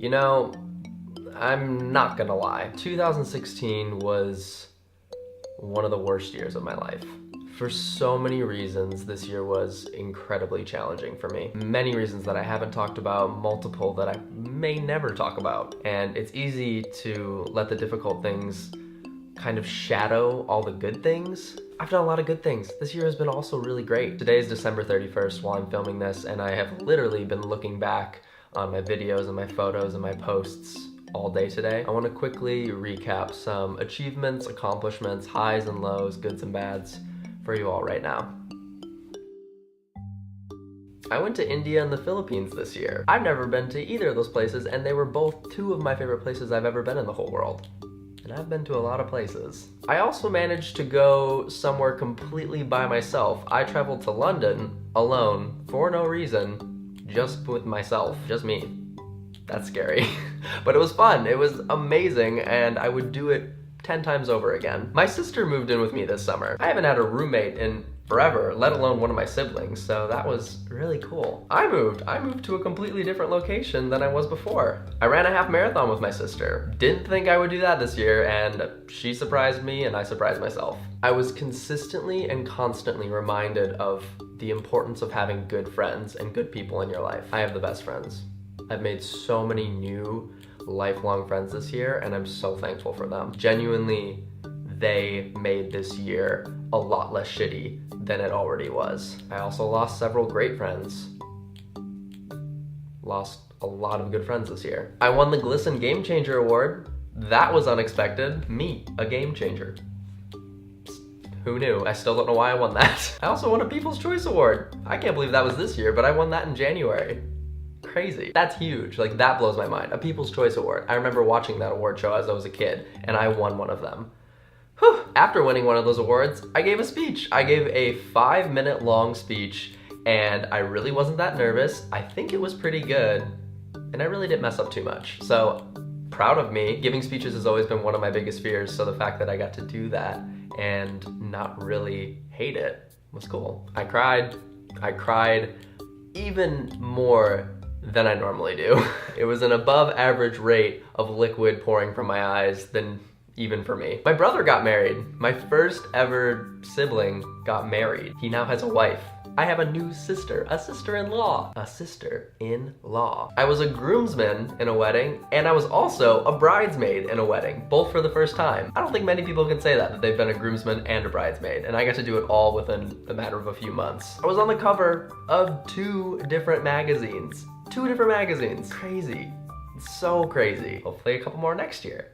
You know, I'm not gonna lie. 2016 was one of the worst years of my life. For so many reasons, this year was incredibly challenging for me. Many reasons that I haven't talked about, multiple that I may never talk about. And it's easy to let the difficult things kind of shadow all the good things. I've done a lot of good things. This year has been also really great. Today is December 31st while I'm filming this, and I have literally been looking back on my videos and my photos and my posts all day today. I want to quickly recap some achievements, accomplishments, highs and lows, goods and bads for you all right now. I went to India and the Philippines this year. I've never been to either of those places, and they were both two of my favorite places I've ever been in the whole world. And I've been to a lot of places. I also managed to go somewhere completely by myself. I traveled to London alone for no reason, just with myself, just me. That's scary. But it was fun, it was amazing, and I would do it 10 times over again. My sister moved in with me this summer. I haven't had a roommate in forever, let alone one of my siblings, so that was really cool. I moved to a completely different location than I was before. I ran a half marathon with my sister. Didn't think I would do that this year, and she surprised me and I surprised myself. I was consistently and constantly reminded of the importance of having good friends and good people in your life. I have the best friends. I've made so many new lifelong friends this year, and I'm so thankful for them. Genuinely, they made this year a lot less shitty than it already was. I also lost several great friends. Lost a lot of good friends this year. I won the Glisten Game Changer Award. That was unexpected. Me, a game changer. Who knew? I still don't know why I won that. I also won a People's Choice Award. I can't believe that was this year, but I won that in January. Crazy. That's huge. Like, that blows my mind. A People's Choice Award. I remember watching that award show as I was a kid, and I won one of them. Whew. After winning one of those awards, I gave a speech. I gave a 5-minute long speech, and I really wasn't that nervous. I think it was pretty good, and I really didn't mess up too much. So, proud of me. Giving speeches has always been one of my biggest fears, so the fact that I got to do that and not really hate it was cool. I cried even more than I normally do. It was an above average rate of liquid pouring from my eyes than even for me. My brother got married. My first ever sibling got married. He now has a wife. I have a new sister, a sister-in-law. A sister-in-law. I was a groomsman in a wedding, and I was also a bridesmaid in a wedding, both for the first time. I don't think many people can say that they've been a groomsman and a bridesmaid, and I got to do it all within the matter of a few months. I was on the cover of 2 different magazines. 2 different magazines. Crazy. So crazy. Hopefully a couple more next year.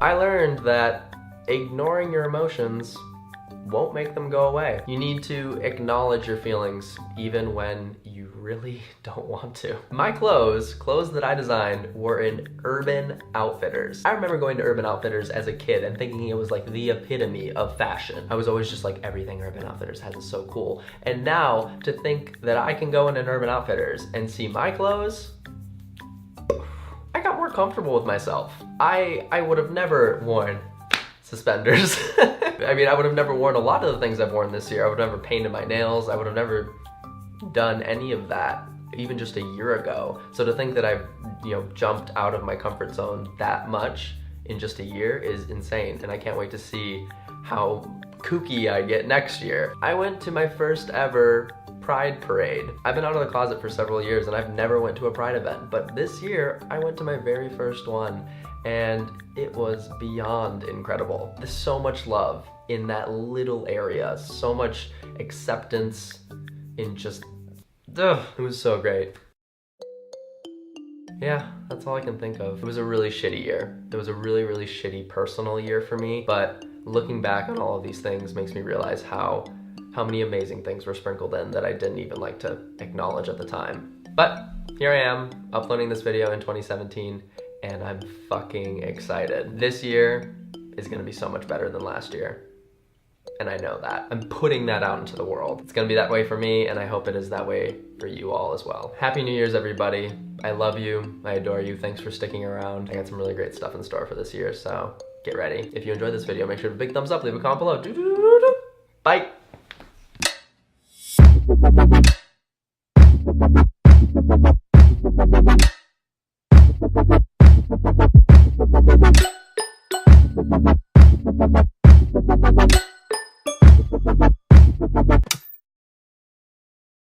I learned that ignoring your emotions won't make them go away. You need to acknowledge your feelings even when you really don't want to. My clothes that I designed were in Urban Outfitters. I remember going to Urban Outfitters as a kid and thinking it was like the epitome of fashion. I was always just like, everything Urban Outfitters has is so cool. And now to think that I can go in an Urban Outfitters and see my clothes, I got more comfortable with myself. I would have never worn suspenders. I mean, I would have never worn a lot of the things I've worn this year. I would have never painted my nails. I would have never done any of that even just a year ago. So to think that I've, jumped out of my comfort zone that much in just a year is insane. And I can't wait to see how kooky I get next year. I went to my first ever Pride parade. I've been out of the closet for several years and I've never went to a Pride event, but this year I went to my very first one, and it was beyond incredible. There's so much love in that little area, so much acceptance in just, it was so great. Yeah, that's all I can think of. It was a really shitty year. It was a really, really shitty personal year for me, but looking back on all of these things makes me realize how many amazing things were sprinkled in that I didn't even like to acknowledge at the time. But here I am, uploading this video in 2017, and I'm fucking excited. This year is gonna be so much better than last year, and I know that. I'm putting that out into the world. It's gonna be that way for me, and I hope it is that way for you all as well. Happy New Year's, everybody. I love you, I adore you, thanks for sticking around. I got some really great stuff in store for this year, so get ready. If you enjoyed this video, make sure to big thumbs up, leave a comment below. Bye.